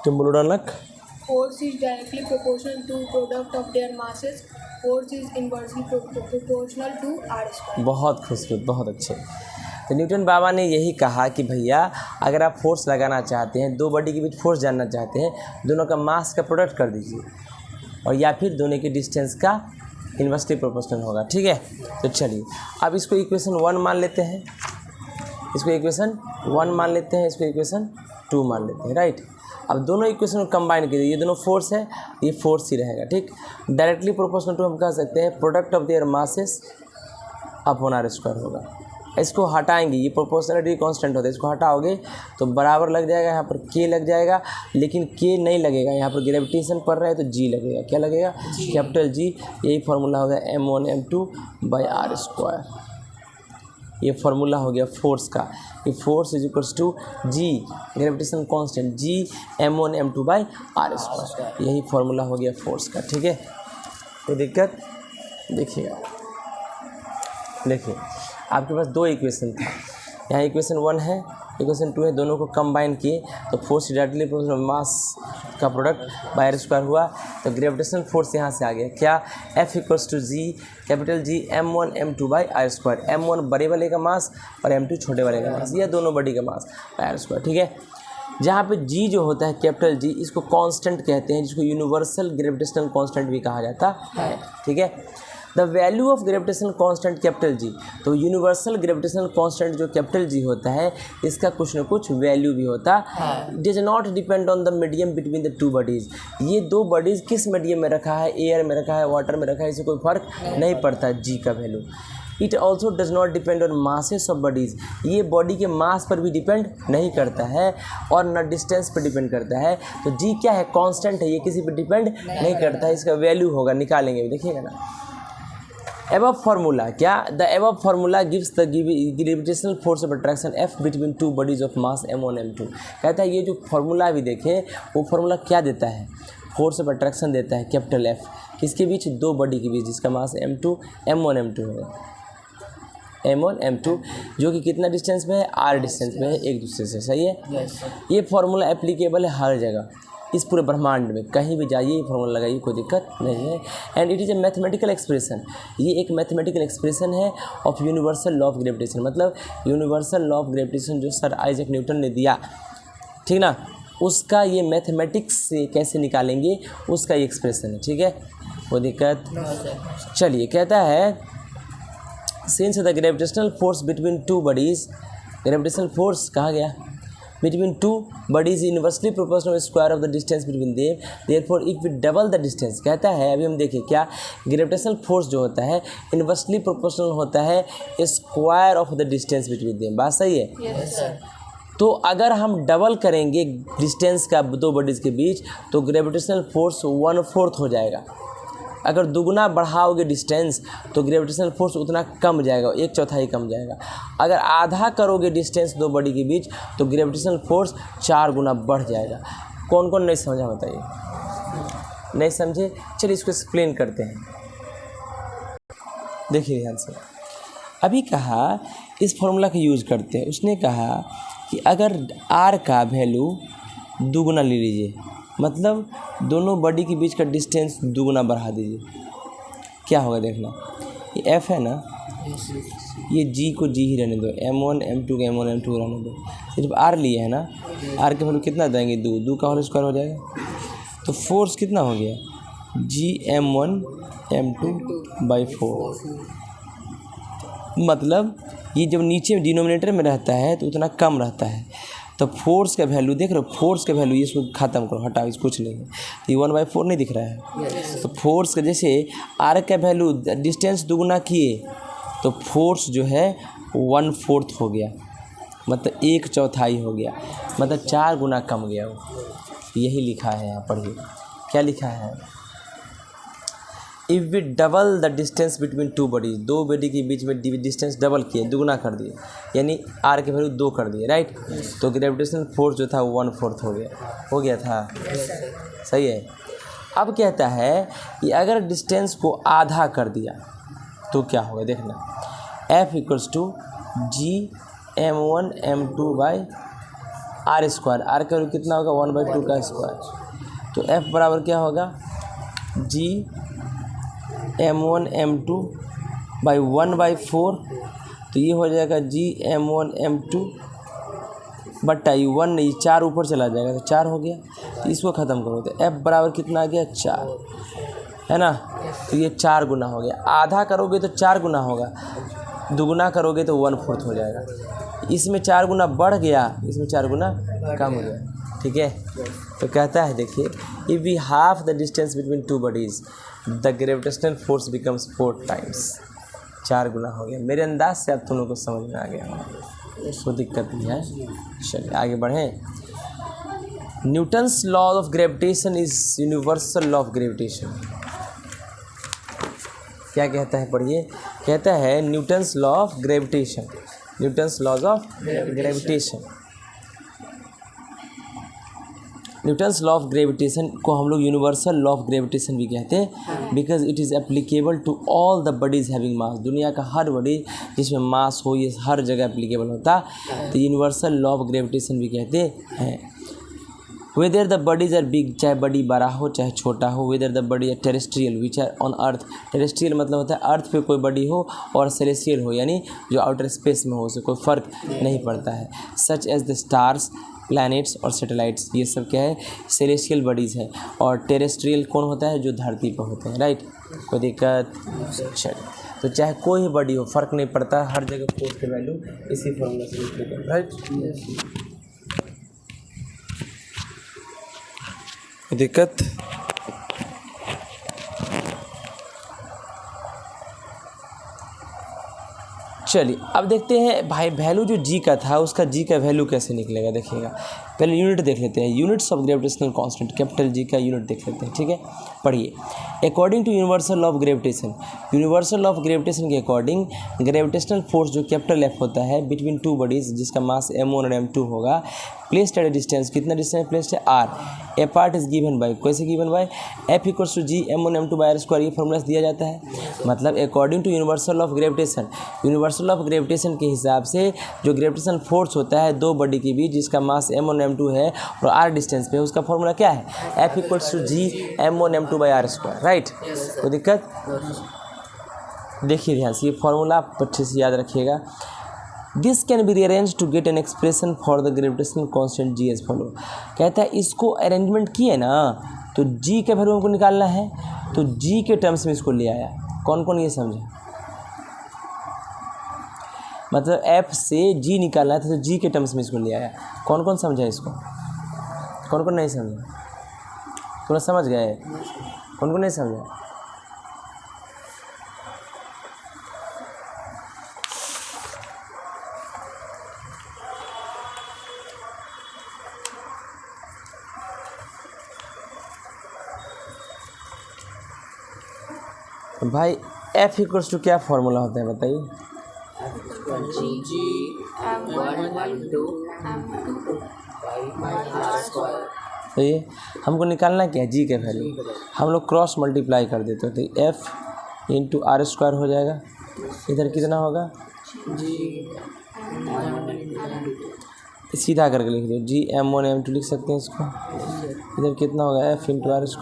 तुम बोलो डालक। Force is directly proportional to product of their masses. Force is inversely proportional to r square. बहुत खूबसूरत, बहुत अच्छे। तो न्यूटन बाबा ने यही कहा कि भैया अगर आप फोर्स लगाना चाहते हैं, दो बॉडी के बीच फोर्स जानना चाहते हैं, दोनों का मास का प्रोडक्ट कर दीजिए, और या फिर दोनों के डिस्टेंस का इन्वर्सली प्रोपोर्शनल होगा। ठीक है, तो चलिए अब इसको इक्वेशन 1 मान लेते हैं, इसको इक्वेशन 1 मान लेते हैं, इसको इक्वेशन 2 मान लेते हैं, राइट। अब दोनों इक्वेशन को कंबाइन कीजिए, ये दोनों फोर्स है, ये फोर्स ही रहेगा। ठीक, डायरेक्टली प्रोपोर्शनल टू हम कह सकते हैं product of their masses upon R square होगा। इसको हटाएंगे, ये प्रोपोर्शनलिटी कांस्टेंट होता है, इसको हटाओगे तो बराबर लग जाएगा, यहाँ पर के लग जाएगा, लेकिन के नहीं लगेगा, यहाँ पर ग्रेविटेशन पड़ रहा है तो जी लगेगा। क्या लगेगा? Capital G. यही फार्मूला हो गया m1 m2 by R square. ये फार्मूला हो गया फोर्स का, ये force is equals to G gravitation constant G m1 m2 by R square. यही फार्मूला हो गया फोर्स का। ठीक है, कोई दिक्कत? देखिएगा, देखिए आपके पास दो इक्वेशन था, यहाँ इक्वेशन 1 है, इक्वेशन 2 है, दोनों को कंबाइन किए तो फोर्स डायरेक्टली प्रोपोर्शनल मास का प्रोडक्ट बाय आर स्क्वायर हुआ, तो ग्रेविटेशनल फोर्स यहाँ से आ गया। क्या? F equals to G capital G m1 m2 by R square. m1 बड़े वाले का मास और m2 छोटे वाले का मास, यह दोनों बड़ी का मास बाय आर स्क्वायर। ठीक है, जहाँ पे g जो होता है कैपिटल जी, इसको कांस्टेंट कहते हैं, जिसको यूनिवर्सल ग्रेविटेशनल कांस्टेंट भी कहा जाता है। ठीक है, the value of gravitational constant capital जी, तो यूनिवर्सल ग्रेविटेशनल कांस्टेंट जो कैपिटल जी होता है, इसका कुछ न कुछ वैल्यू भी होता है। Does not depend on the medium between the two bodies. ये दो बॉडीज़ किस मीडियम में रखा है, एयर में रखा है, वाटर में रखा है, इससे कोई फर्क नहीं पड़ता जी का value. It also does not depend on masses of bodies, ये बॉडी के मास पर भी डिपेंड नहीं करता है और न डिस्टेंस पर डिपेंड करता है। तो जी क्या है? कांस्टेंट है, ये किसी पर डिपेंड नहीं करता है, इसका वैल्यू होगा, निकालेंगे, देखिएगा ना। एबव फार्मूला क्या? The above formula gives the gravitational force of attraction F between two bodies of mass m1 m2। कहता है ये जो फार्मूला भी देखें, वो फार्मूला क्या देता है? फोर्स ऑफ अट्रैक्शन देता है कैपिटल F, किसके बीच? दो बॉडी के बीच, जिसका मास m1 m2 है। m1 m2 जो कि कितना डिस्टेंस में है? r डिस्टेंस में है एक दूसरे से। सही है, ये फार्मूला एप्लीकेबल है हर जगह, इस पूरे ब्रह्मांड में कहीं भी जाइए ये फार्मूला लगाइए, कोई दिक्कत नहीं है। And it is a mathematical expression, ये एक मैथमेटिकल एक्सप्रेशन है of universal law of gravitation. मतलब यूनिवर्सल लॉ ऑफ ग्रेविटेशन जो सर आइजैक न्यूटन ने दिया, ठीक ना, उसका ये मैथमेटिक्स से कैसे निकालेंगे उसका ये एक्सप्रेशन है। ठीक है, कोई दिक्कत? चलिए, कहता है since the gravitational force between two bodies, gravitational force कहा गया between two bodies inversely proportional to square of the distance between them, therefore if we double the distance, कहता है अभी हम देखें क्या ग्रेविटेशनल फोर्स जो होता है इन्वर्सली प्रोपोर्शनल होता है square of the distance between them. बात सही है? Yes sir. तो अगर हम डबल करेंगे डिस्टेंस का दो बॉडीज़ के बीच तो ग्रेविटेशनल फोर्स 1/4 हो जाएगा। अगर दुगना बढ़ाओगे डिस्टेंस तो ग्रेविटेशनल फोर्स उतना कम जाएगा, 1/4 कम जाएगा। अगर आधा करोगे डिस्टेंस दो बॉडी के बीच तो ग्रेविटेशनल फोर्स 4 गुना बढ़ जाएगा। कौन कौन नहीं समझा बताइए? नहीं समझे? चलिए इसको एक्सप्लेन करते हैं, देखिए ध्यान से। अभी कहा इस फॉर्मूला का यूज़ करते हैं, उसने कहा कि अगर r का वैल्यू दुगुना ले लीजिए, मतलब दोनों बॉडी के बीच का डिस्टेंस दुगुना बढ़ा दीजिए, क्या होगा देखना। ये F है ना, ये जी को जी ही रहने दो, M1 M2 को M1 M2 रहने दो, सिर्फ आर लिए है ना, आर के वैल्यू कितना देंगे, 2 का होल स्क्वायर हो जाएगा। तो फोर्स कितना हो गया, GM1 M2/4। मतलब ये जब नीचे डिनोमिनेटर में रहता है तो उतना कम रहता है, तो फोर्स का वैल्यू देख रहे हो, फोर्स का वैल्यू इसको ख़त्म करो, हटाओ, इसको कुछ नहीं है, तो ये 1/4 नहीं दिख रहा है। तो फोर्स का जैसे आर का वैल्यू डिस्टेंस दुगुना किए तो फोर्स जो है 1/4 हो गया, मतलब 1/4 हो गया, मतलब 4 गुना कम गया वो। यही लिखा है यहाँ, पढ़िए क्या लिखा है, if we double the distance between two bodies, दो बॉडी के बीच में डिस्टेंस डबल किए, दुगुना कर दिए, यानी आर के वैल्यू 2 कर दिए, राइट। तो ग्रेविटेशनल फोर्स जो था वो 1/4 हो गया था, सही है। अब कहता है कि अगर डिस्टेंस को आधा कर दिया तो क्या होगा, देखना, F = GM1 M2/r², आर का वैल्यू कितना होगा, 1/2 का स्क्वायर, तो F बराबर क्या होगा, GM1 M2/1/4, तो ये हो जाएगा GM1 M2/1, नहीं 4 ऊपर चला जाएगा तो 4 हो गया, तो इसको ख़त्म करो तो F बराबर कितना आ गया, 4, है ना। तो ये 4 गुना हो गया, आधा करोगे तो 4 गुना होगा, दुगुना करोगे तो 1/4 हो जाएगा। इसमें 4 गुना बढ़ गया, इसमें 4 गुना कम हो गया, ठीक है। तो कहता है देखिए, if we half the distance between two bodies the gravitational force becomes 4 times, 4 गुना हो गया। मेरे अंदाज से आप तुम लोग को समझ में आ गया होगा, कोई दिक्कत नहीं है। चलिए आगे बढ़ें। Newton's law of gravitation is universal law of gravitation. क्या कहता है, पढ़िए, कहता है Newton's law of gravitation, Newton's laws of gravitation. Newton's law of gravitation को हम लोग यूनिवर्सल लॉ ऑफ ग्रेविटेशन भी कहते हैं, because it is applicable to all the bodies having mass. दुनिया का हर बॉडी जिसमें मास हो, ये हर जगह एप्लीकेबल होता, तो यूनिवर्सल लॉ ऑफ ग्रेविटेशन भी कहते हैं। Whether the bodies are big, चाहे बॉडी बड़ा हो चाहे छोटा हो, whether the body are terrestrial which are on earth, terrestrial मतलब होता है अर्थ पे कोई बॉडी हो, और सेलेस्टियल हो यानी जो आउटर स्पेस में हो, उसे कोई फ़र्क नहीं पड़ता है। Such as the stars, planets और सैटेलाइट्स, ये सब क्या है, सेलेस्टियल बॉडीज़ है। और टेरेस्ट्रियल कौन होता है, जो धरती पर होते हैं, राइट। कोई दिक्कत, चलिए, तो चाहे कोई बॉडी हो, फ़र्क नहीं पड़ता, हर जगह फोर्स की वैल्यू इसी फॉर्मूला से लिखते हैं, राइट। दिक्कत, चलिए अब देखते हैं भाई, वैल्यू जो जी का था उसका जी का वैल्यू कैसे निकलेगा, देखिएगा। पहले यूनिट देख लेते हैं, units of gravitational constant, capital G का यूनिट देख लेते हैं, ठीक है। पढ़िए, according to universal law of gravitation, universal law of gravitation के अकॉर्डिंग ग्रेविटेशनल फोर्स जो कैपिटल एफ होता है बिटवीन टू बॉडीज, जिसका मास M1 और M2 होगा, प्लेस्ड एट ए डिस्टेंस, कितना डिस्टेंस प्लेस्ड है, r, A part is given by, कैसे given by, F = GM1 M2/r², ये फॉर्मूला दिया जाता है। मतलब according to universal law of gravitation, universal law of gravitation के हिसाब से जो ग्रेविटेशन फोर्स होता है दो बॉडी के बीच जिसका मास M1 M2 है और r डिस्टेंस पे, उसका फॉर्मूला क्या है, F = GM1 M2/r², राइट। कोई दिक्कत, देखिए ध्यान से, ये फॉर्मूला आप अच्छे से याद रखिएगा। This can be rearrange to get an expression for the gravitational constant G as follow. कहता है इसको अरेंजमेंट किए ना तो जी के वैल्यू हमको निकालना है, तो जी के टर्म्स में इसको ले आया। कौन कौन ये समझे, मतलब एफ से जी निकालना था तो जी के टर्म्स में इसको ले आया। कौन कौन समझा इसको, कौन कौन नहीं समझा, थोड़ा समझ गए, कौन कौन नहीं समझा। भाई F = क्या फॉर्मूला होता है बताइए, तो ये हमको निकालना क्या है, जी के वैल्यू हम लोग क्रॉस मल्टीप्लाई कर देते हो, तो F × r² हो जाएगा। इधर कितना होगा, सीधा करके लिख दो, GM1 M2 लिख सकते हैं इसको। इधर कितना होगा, F × r²।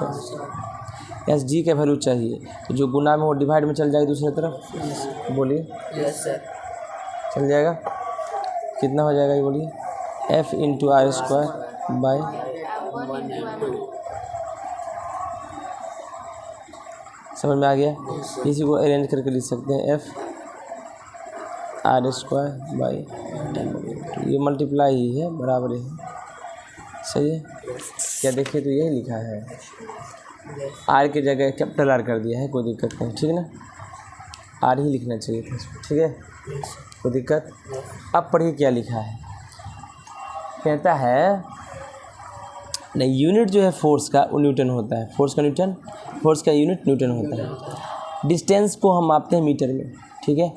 एस जी का वैल्यू चाहिए, तो जो गुना में वो डिवाइड में चल जाएगी दूसरी तरफ। बोलिए यस सर। चल जाएगा, कितना हो जाएगा ये बोलिए, F into R square by, समझ में आ गया। इसी को अरेंज करके लिख सकते हैं एफ आर स्क्वायर बाई, ये मल्टीप्लाई ही है, बराबर ही है, सही है। क्या देखिए तो यही लिखा है, आर की जगह कैपिटल आर कर दिया है, कोई दिक्कत नहीं, ठीक है ना, आर ही लिखना चाहिए था, ठीक है, कोई दिक्कत। अब पढ़िए क्या लिखा है, कहता है नहीं, यूनिट जो है फोर्स का वो न्यूटन होता है, फोर्स का यूनिट न्यूटन होता है। डिस्टेंस को हम मापते हैं मीटर में, ठीक है,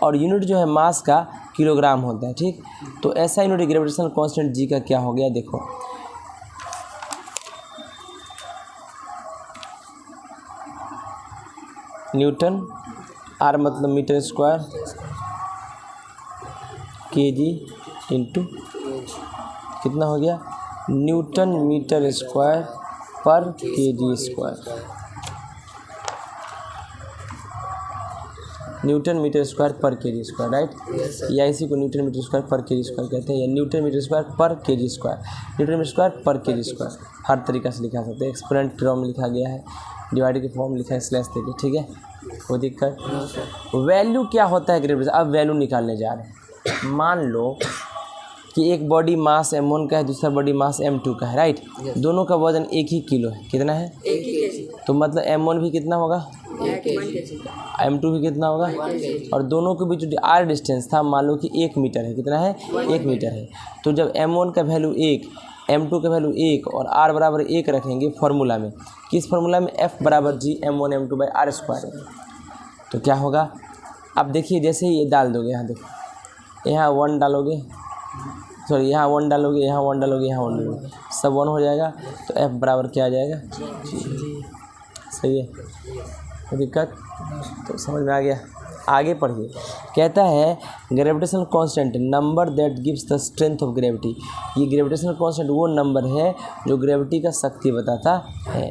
और यूनिट जो है मास का किलोग्राम होता है, ठीक। तो ऐसा यूनिट ग्रेविटेशनल कांस्टेंट जी का क्या हो गया, देखो न्यूटन, आर मतलब मीटर स्क्वायर, केजी इंटू कितना हो गया, न्यूटन मीटर स्क्वायर पर KG square, Newton metre square पर केजी स्क्वायर, राइट। या इसी को न्यूटन मीटर स्क्वायर पर केजी स्क्वायर कहते हैं, या न्यूटन मीटर स्क्वायर पर KG square, Newton metre square पर केजी स्क्वायर, हर तरीक़ा से लिखा सकते हैं। एक्सपोनेंट फॉर्म में लिखा गया है, डिवाइड के फॉर्म लिखा है स्लैश देके, ठीक है, कोई दिक्कत। वैल्यू क्या होता है ग्रेविटेशन, अब वैल्यू निकालने जा रहे हैं। मान लो कि एक बॉडी मास m1 का है, दूसरा बॉडी मास m2 का है, राइट। दोनों का वजन 1 ही किलो है, कितना है, 1 केजी। तो मतलब m1 भी कितना होगा, 1 केजी। m2 भी कितना होगा, और दोनों के बीच जो आर डिस्टेंस था मान लो कि 1 मीटर है, कितना है, 1 मीटर है। तो जब m1 का वैल्यू 1, m2 का वैल्यू 1 और r बराबर 1 रखेंगे फॉर्मूला में, किस फॉर्मूला में, f बराबर g m1 m2 by R square, तो क्या होगा। अब देखिए जैसे ही ये डाल दोगे, यहाँ देखो, यहाँ 1 डालोगे, सॉरी यहाँ 1 डालोगे, यहाँ 1 डालोगे, यहाँ 1 डालोगे, सब 1 हो जाएगा, तो f बराबर क्या आ जाएगा, सही है, कोई दिक्कत, तो समझ में आ गया। आगे पढ़िए, कहता है gravitational constant number that gives the strength of gravity. ये ग्रेविटेशनल कांस्टेंट वो नंबर है जो ग्रेविटी का शक्ति बताता है।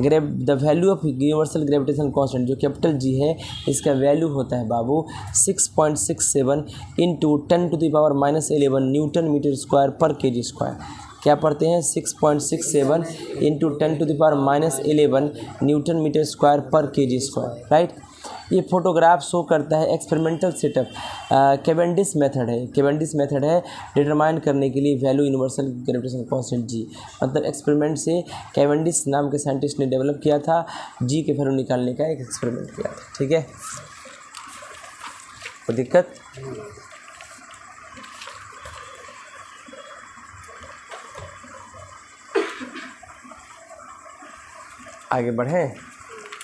The value of universal gravitational constant जो कैपिटल जी है, इसका वैल्यू होता है बाबू 6.67 इंटू 10⁻⁻11 न्यूटन मीटर स्क्वायर पर केजी स्क्वायर। क्या पढ़ते हैं, 6.67 इंटू 10⁻⁻11 न्यूटन मीटर स्क्वायर पर केजी स्क्वायर, राइट। ये फोटोग्राफ शो करता है एक्सपेरिमेंटल सेटअप, कैवेंडिश मेथड है, डिटरमाइन करने के लिए वैल्यू यूनिवर्सल ग्रेविटेशनल कांस्टेंट जी। मतलब एक्सपेरिमेंट से कैवेंडिश नाम के साइंटिस्ट ने डेवलप किया था, जी के वैल्यू निकालने का एक एक्सपेरिमेंट किया था, ठीक है, कोई दिक्कत। आगे बढ़े,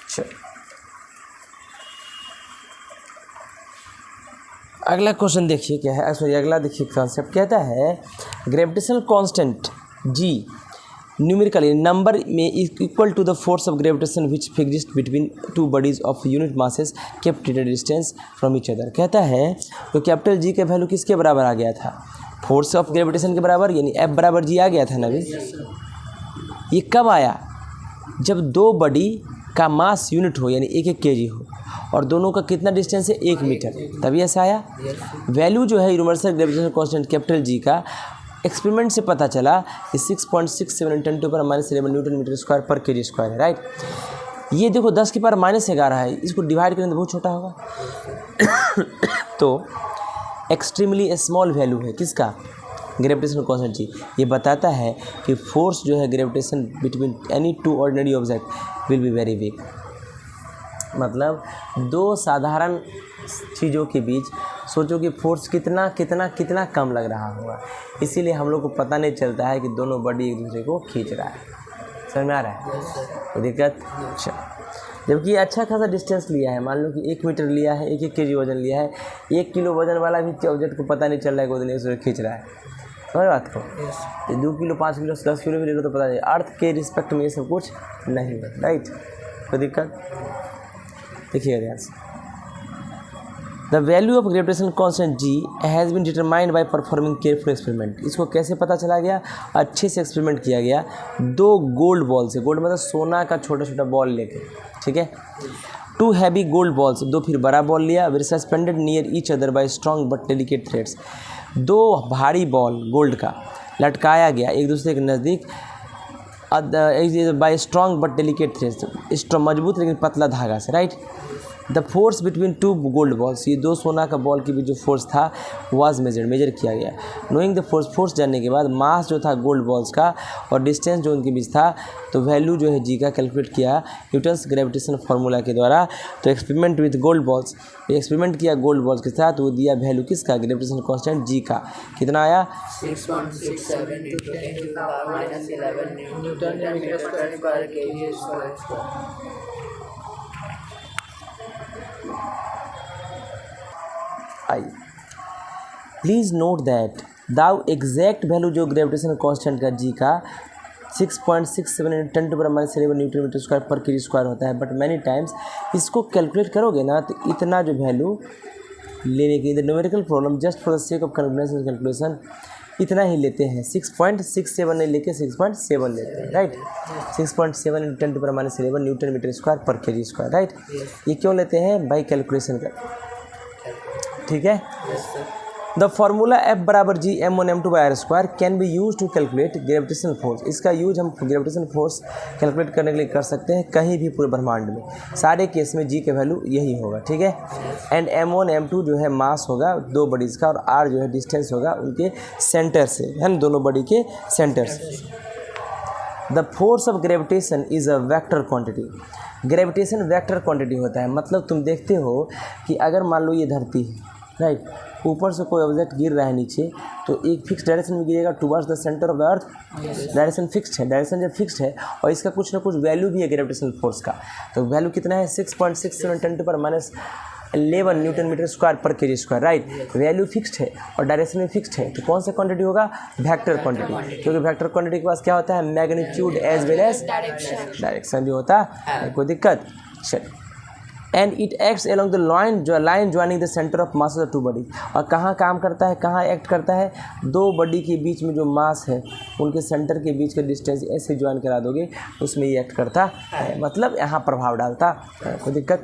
चलो अगला क्वेश्चन देखिए क्या है, सॉरी अगला देखिए कॉन्सेप्ट कहता है gravitational constant G numerically number में equal to the force of gravitation which exist between two bodies of unit masses kept at a distance from each other. कहता है तो कैपिटल जी का वैल्यू किसके बराबर आ गया था, फोर्स ऑफ ग्रेविटेशन के बराबर, यानी एफ बराबर जी आ गया था ना भी। ये कब आया, जब दो बॉडी का मास यूनिट हो, यानी 1-1 केजी हो, और दोनों का कितना डिस्टेंस है, 1 मीटर, तभी ऐसा आया। वैल्यू जो है universal gravitational constant capital G का एक्सपेरिमेंट से पता चला कि 6.67 10⁻⁻11 न्यूटन मीटर स्क्वायर पर केजी स्क्वायर है, राइट। ये देखो 10⁻⁻11 है, इसको डिवाइड करें तो बहुत छोटा होगा तो एक्सट्रीमली स्मॉल वैल्यू है किसका, ग्रेविटेशनल कांस्टेंट जी। ये बताता है कि फोर्स जो है gravitation between any two ordinary object will be very weak. मतलब दो साधारण चीज़ों के बीच सोचो कि फोर्स कितना कितना कितना कम लग रहा होगा, इसीलिए हम लोग को पता नहीं चलता है कि दोनों बॉडी एक दूसरे को खींच रहा है। समझ में आ रहा है, कोई दिक्कत। अच्छा, जबकि अच्छा खासा डिस्टेंस लिया है, मान लो कि 1 मीटर लिया है, 1-1 केजी वजन लिया है, 1 किलो वजन वाला भी ऑब्जेक्ट को पता नहीं चल रहा है कि वो खींच रहा है। समझ बात को, 2 किलो 5 किलो 10 किलो भी ले लो तो पता नहीं, अर्थ के रिस्पेक्ट में ये सब कुछ नहीं है, राइट। कोई दिक्कत, देखिएगा ध्यान से। The value of gravitational constant G has been determined by performing careful experiment. इसको कैसे पता चला गया? अच्छे से एक्सपेरिमेंट किया गया 2 गोल्ड बॉल से, गोल्ड मतलब सोना का छोटा छोटा बॉल लेके, ठीक है। 2 हैवी गोल्ड बॉल्स, 2 फिर बड़ा बॉल लिया, वे suspended near each other by strong but delicate threads. 2 भारी बॉल गोल्ड का लटकाया गया एक दूसरे के नज़दीक bye strong but delicate threads, मजबूत लेकिन पतला धागा से, right. The force between 2 gold balls, ये 2 सोना का बॉल के बीच जो फोर्स था वाज मेजर किया गया। नोइंग द फोर्स जानने के बाद मास जो था गोल्ड बॉल्स का और डिस्टेंस जो उनके बीच था, तो वैल्यू जो है जी का कैलकुलेट किया न्यूटन्स ग्रेविटेशन फार्मूला के द्वारा। तो experiment with gold balls, experiment किया गोल्ड बॉल्स के साथ, वो दिया वैल्यू किसका? ग्रेविटेशन कांस्टेंट जी का। कितना आया? 6.67 × 10⁻11 Newton metre square KG square. Please note that the exact value जो ग्रेविटेशन कांस्टेंट का जी का 6.67 × 10⁻11 न्यूटन मीटर स्क्वायर पर केजी स्क्वायर होता है। बट मैनी टाइम्स इसको कैलकुलेट करोगे ना तो इतना जो वैल्यू लेने की, the numerical problem just for the sake of convenience calculation इतना ही लेते हैं, 6.67 नहीं लेके 6.7 लेते हैं, राइट। 6.7 × 10⁻11 न्यूटन मीटर स्क्वायर पर केजी स्क्वायर, राइट। ये क्यों लेते हैं? बाई कैलकुलेशन का, ठीक है। द फार्मूला F बराबर G m1 m2 by r² can be use to calculate gravitational force. इसका यूज हम ग्रेविटेशनल फोर्स कैलकुलेट करने के लिए कर सकते हैं कहीं भी पूरे ब्रह्मांड में। सारे केस में जी का वैल्यू यही होगा, ठीक है। एंड m1 m2 जो है मास होगा 2 बॉडीज़ का, और r जो है डिस्टेंस होगा उनके सेंटर से, है ना, दोनों बॉडी के सेंटर से। The force of gravitation is a vector quantity. Gravitation vector quantity होता है, मतलब तुम देखते हो कि अगर मान लो ये धरती है, राइट, ऊपर से कोई ऑब्जेक्ट गिर रहा है नीचे, तो एक फिक्स डायरेक्शन में गिरेगा towards the centre of the earth. Direction fixed है, डायरेक्शन जब फिक्स्ड है और इसका कुछ ना कुछ वैल्यू भी है ग्रेविटेशनल फोर्स का, तो वैल्यू कितना है? 6.67 × 10⁻11 न्यूटन मीटर स्क्वायर पर KG square, right. Value fixed है और डायरेक्शन में फिक्स्ड है, तो कौन सा क्वांटिटी होगा? वेक्टर क्वांटिटी, क्योंकि वेक्टर क्वांटिटी के पास क्या होता है? Magnitude as well as direction भी होता है, कोई दिक्कत? चलिए। And it acts along the line joining the centre of mass of the 2 body. और कहाँ काम करता है, कहाँ एक्ट करता है? 2 बॉडी के बीच में जो मास है उनके सेंटर के बीच का डिस्टेंस ऐसे ज्वाइन करा दोगे उसमें ये एक्ट करता है, मतलब यहाँ प्रभाव डालता है, कोई दिक्कत?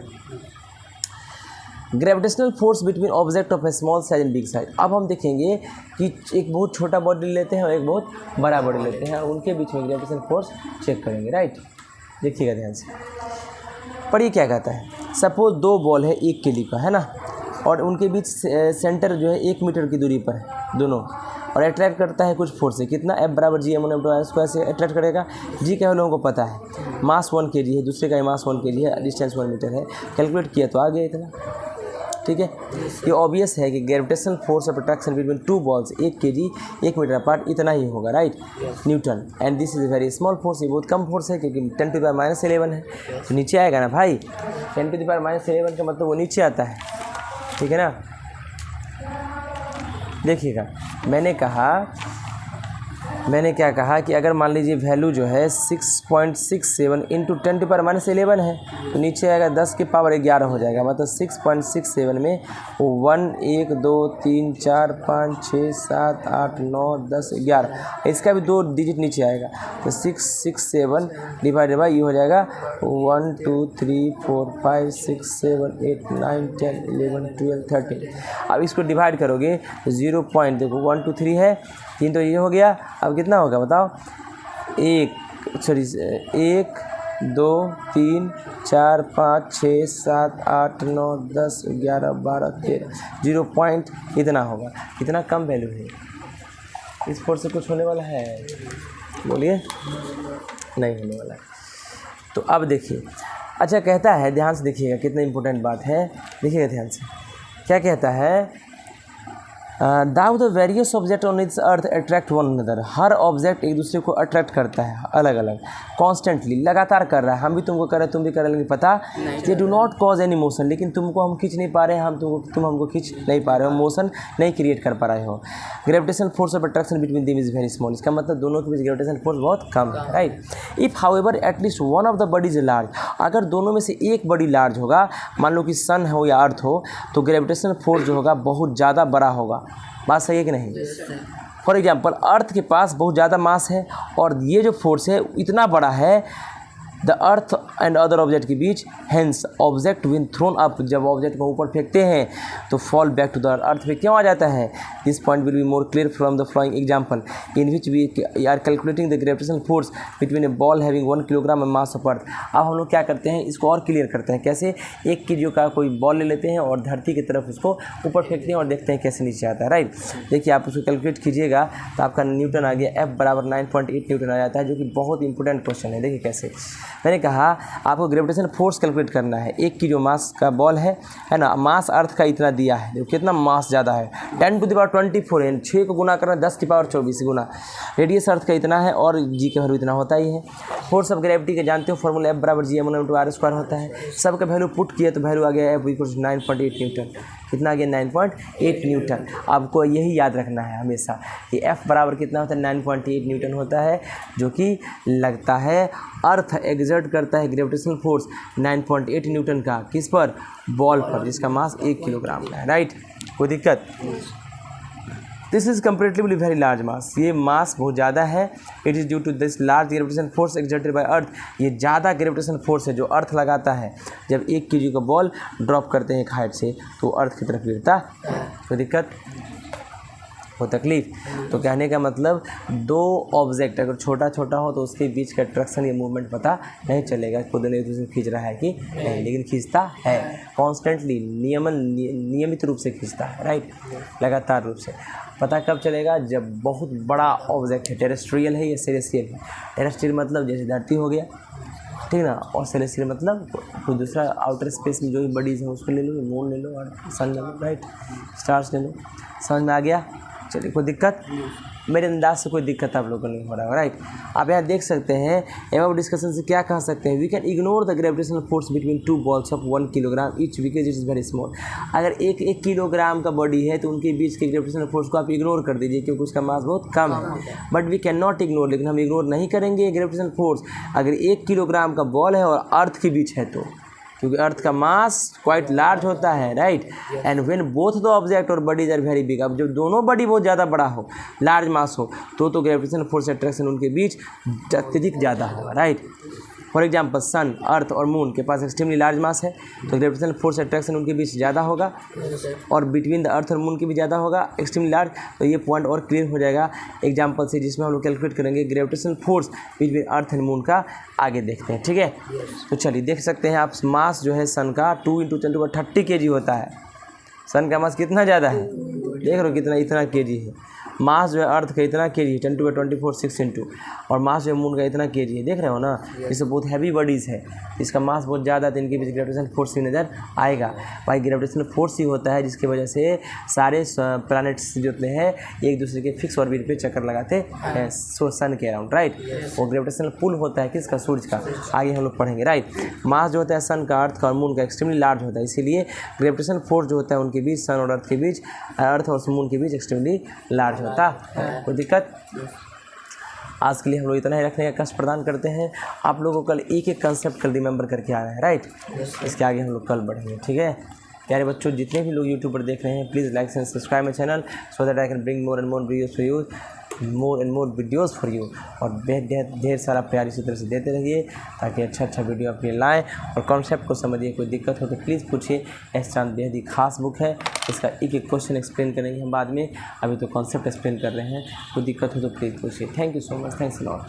Gravitational force between object of A small size and big size. अब हम देखेंगे कि एक बहुत छोटा बॉडी लेते हैं और एक बहुत बड़ा बॉडी लेते हैं, उनके बीच में ग्रेविटेशनल फोर्स चेक करेंगे, राइट। देखिएगा ध्यान से, पर ये क्या कहता है? सपोज 2 बॉल है 1 केजी का, है ना, और उनके बीच सेंटर जो है 1 मीटर की दूरी पर है दोनों, और अट्रैक्ट करता है कुछ फोर्स से। कितना? F बराबर जी m1 m2 r² से अट्रैक्ट करेगा। जी क्या है लोगों को पता है, मास 1 kg है, दूसरे का मास 1 kg है, डिस्टेंस 1 मीटर है, कैलकुलेट किया तो आ गया इतना, ठीक है। ये ऑब्वियस है कि gravitational force of attraction between 2 balls 1 kg 1 metre apart इतना ही होगा, राइट, Newton. And this is very small force, ये बहुत कम फोर्स है क्योंकि 10⁻11 है, तो नीचे आएगा ना भाई। 10⁻11 का मतलब वो नीचे आता है, ठीक है ना। देखिएगा, मैंने क्या कहा कि अगर मान लीजिए वैल्यू जो है 6.67 × 10⁻11 है, तो नीचे आएगा 10 की पावर 11 हो जाएगा, मतलब 6.67 में 1 1 2 3 4 5 6 7 8 9 10 11, इसका भी 2 डिजिट नीचे आएगा, तो 667 डिवाइडेड बाई ये हो जाएगा 1 2 3 4 5 6 7 8 9 10 11 12 13। अब इसको डिवाइड करोगे तो 0 पॉइंट, देखो 1 2 3 है, 3 तो ये हो गया, अब कितना होगा बताओ? 1 2 3 4 5 6 7 8 9 10 11 12 13, 0 पॉइंट इतना होगा। कितना कम वैल्यू है, इस फोर्स से कुछ होने वाला है? बोलिए, नहीं होने वाला है। तो अब देखिए, अच्छा कहता है, ध्यान से देखिएगा, कितना इंपॉर्टेंट बात है, देखिएगा ध्यान से, क्या कहता है? Though the various object on its earth attract one another. हर ऑब्जेक्ट एक दूसरे को अट्रैक्ट करता है अलग अलग, कॉन्स्टेंटली, लगातार कर रहा है। हम भी तुमको कर रहे हैं, तुम भी कर रहे हैं, लेकिन पता ये do not cause any motion. लेकिन तुमको हम खींच नहीं पा रहे हैं, तुम हमको खींच नहीं पा रहे हो, मोशन नहीं क्रिएट कर पा रहे हो। Gravitation force of attraction between them is very small. इसका मतलब दोनों के बीच ग्रेविटेशन फोर्स बहुत कम है, right. If however at least one of the body is large, अगर दोनों में से एक बॉडी लार्ज होगा, मान लो कि सन हो या अर्थ हो, तो ग्रेविटेशन फोर्स जो होगा बहुत ज़्यादा बड़ा होगा। बात सही है कि नहीं? फॉर एग्जाम्पल अर्थ के पास बहुत ज़्यादा मास है और ये जो फोर्स है इतना बड़ा है the earth and other object के बीच, hence object when thrown up, जब ऑब्जेक्ट को ऊपर फेंकते हैं तो fall back to the earth पे क्यों आ जाता है। This point will be more clear from the following example in which we are calculating the gravitation force between a ball having 1 kilogram and mass of earth. अब हम लोग क्या करते हैं, इसको और क्लियर करते हैं। कैसे? 1 केजी का कोई बॉल ले लेते हैं और धरती की तरफ उसको ऊपर फेंकते हैं और देखते हैं कैसे नीचे आता है, राइट। देखिए आप उसको कैलकुलेट कीजिएगा तो आपका न्यूटन आ गया, F बराबर 9.8 न्यूटन आ जाता है, जो कि बहुत इंपॉर्टेंट क्वेश्चन है। देखिए कैसे, मैंने कहा आपको ग्रेविटेशन फोर्स कैलकुलेट करना है। 1 की जो मास का बॉल है ना, मास अर्थ का इतना दिया है, देखो कितना मास ज़्यादा है, 10 टू द पावर 24 है, 6 को गुना करना 10 की पावर 24 गुना। रेडियस अर्थ का इतना है और जी का वैल्यू इतना होता ही है। फोर्स ऑफ ग्रेविटी के जानते हो फॉर्मूला, F बराबर G/r² होता है। सबका वैल्यू पुट किया तो वैल्यू आ गया F = 9.8 न्यूटन। कितना आ गया? 9.8 न्यूटन। आपको यही याद रखना है हमेशा कि F बराबर कितना होता है? 9.8 न्यूटन होता है, जो कि लगता है अर्थ एग्जर्ट करता है ग्रेविटेशनल फोर्स 9.8 न्यूटन का, किस पर? बॉल पर, जिसका मास 1 किलोग्राम का है, राइट। कोई दिक्कत? This is comparatively very large mass, ये मास बहुत ज़्यादा है। It is due to this large gravitation force exerted by earth. ये ज़्यादा ग्रेविटेशन फोर्स है जो अर्थ लगाता है जब 1 केजी का बॉल ड्रॉप करते हैं एक हाइट से, तो अर्थ की तरफ गिरता है। कोई दिक्कत हो, तकलीफ? तो कहने का मतलब दो ऑब्जेक्ट अगर छोटा छोटा हो तो उसके बीच का अट्रैक्शन या मूवमेंट पता नहीं चलेगा, खुद ने दूसरे खींच रहा है कि नहीं, लेकिन खींचता है कॉन्स्टेंटली, नियमित रूप से खींचता है, राइट, लगातार रूप से। पता कब चलेगा? जब बहुत बड़ा ऑब्जेक्ट है, टेरेस्ट्रियल है या सेलेस्टियल है। टेरेस्ट्रियल मतलब जैसे धरती हो गया, ठीक ना, और सेलेस्टियल मतलब कोई दूसरा आउटर स्पेस में जो भी बडीज है उसको ले लो, मून ले लो और सन ले लो, राइट, स्टार्स ले लो। समझ में आ गया? चलिए, कोई दिक्कत? मेरे अंदाज से कोई दिक्कत आप लोगों को नहीं हो रहा है, राइट। आप यहाँ देख सकते हैं, एवं डिस्कशन से क्या कह सकते हैं, we can ignore the gravitational force between 2 balls of 1 kilogram each because it is very small. अगर एक किलोग्राम का बॉडी है तो उनके बीच के ग्रेविटेशनल फोर्स को आप इग्नोर कर दीजिए क्योंकि उसका मास बहुत कम है। But we can not ignore, लेकिन हम इग्नोर नहीं करेंगे ग्रेविटेशनल फोर्स अगर 1 किलोग्राम का बॉल है और अर्थ के बीच है तो, क्योंकि अर्थ का मास क्वाइट लार्ज होता है, right. And when both the object और बडीज आर वेरी बिग, अब जब दोनों बॉडी बहुत ज़्यादा बड़ा हो, लार्ज मास हो, तो ग्रेविटेशनल फोर्स अट्रैक्शन उनके बीच अत्यधिक ज़्यादा होगा, राइट। फॉर एग्जाम्पल सन, अर्थ और मून के पास एक्सट्रीमली लार्ज मास है तो ग्रेविटेशनल फोर्स अट्रैक्शन उनके बीच ज़्यादा होगा, और बिटवीन द अर्थ और मून के भी ज़्यादा होगा एक्सट्रीमली लार्ज। तो ये पॉइंट और क्लियर हो जाएगा एग्जाम्पल से, जिसमें हम लोग कैलकुलेट करेंगे gravitational force between earth and moon का। आगे देखते हैं, ठीक है। तो चलिए देख सकते हैं आप, मास जो है सन का 2 × 10⁻30 kg होता है। सन का मास कितना ज़्यादा है, देख रहे हो कितना, इतना kg है। मास जो है अर्थ का इतना kg, 10⁻24 6 × और मास जो है मून का इतना kg है, देख रहे हो ना। इससे बहुत हैवी बॉडीज़ है, इसका मास बहुत ज़्यादा, तो इनके बीच ग्रेविटेशनल फोर्स भी नज़र आएगा। भाई ग्रेविटेशनल फोर्स ही होता है जिसकी वजह से सारे प्लैनेट्स जो होते हैं एक दूसरे के फिक्स ऑर्बिट पे चक्कर लगाते हैं सन के अराउंड, राइट। वो ग्रेविटेशनल पुल होता है किसका? सूरज का। आगे हम लोग पढ़ेंगे, राइट। मास जो होता है सन का, अर्थ का और मून का एक्सट्रीमली लार्ज होता है, इसीलिए ग्रेविटेशनल फोर्स जो होता है उनके बीच, सन और अर्थ के बीच, अर्थ और मून के बीच एक्सट्रीमली लार्ज होता है। कोई दिक्कत? आज के लिए हम लोग इतना ही रखने का कष्ट प्रदान करते हैं। आप लोगों को कल एक एक कंसेप्ट कल रिमेंबर करके आ रहे हैं, राइट। इसके आगे हम लोग कल बढ़ेंगे, ठीक है। प्यारे बच्चों, जितने भी लोग यूट्यूब पर देख रहे हैं, please like and subscribe my channel so that I can bring more and more videos for you. और ढेर सारा प्यार इसी तरह से देते रहिए ताकि अच्छा वीडियो आपके लिए लाएँ और कॉन्सेप्ट को समझिए। कोई दिक्कत हो तो प्लीज़ पूछिए। एस चांद बेहद ही खास बुक है, इसका एक एक क्वेश्चन एक्सप्लेन करेंगे हम बाद में, अभी तो कॉन्सेप्ट एक्सप्लेन कर रहे हैं। कोई दिक्कत हो तो प्लीज़ पूछिए। Thank you so much, thanks a lot.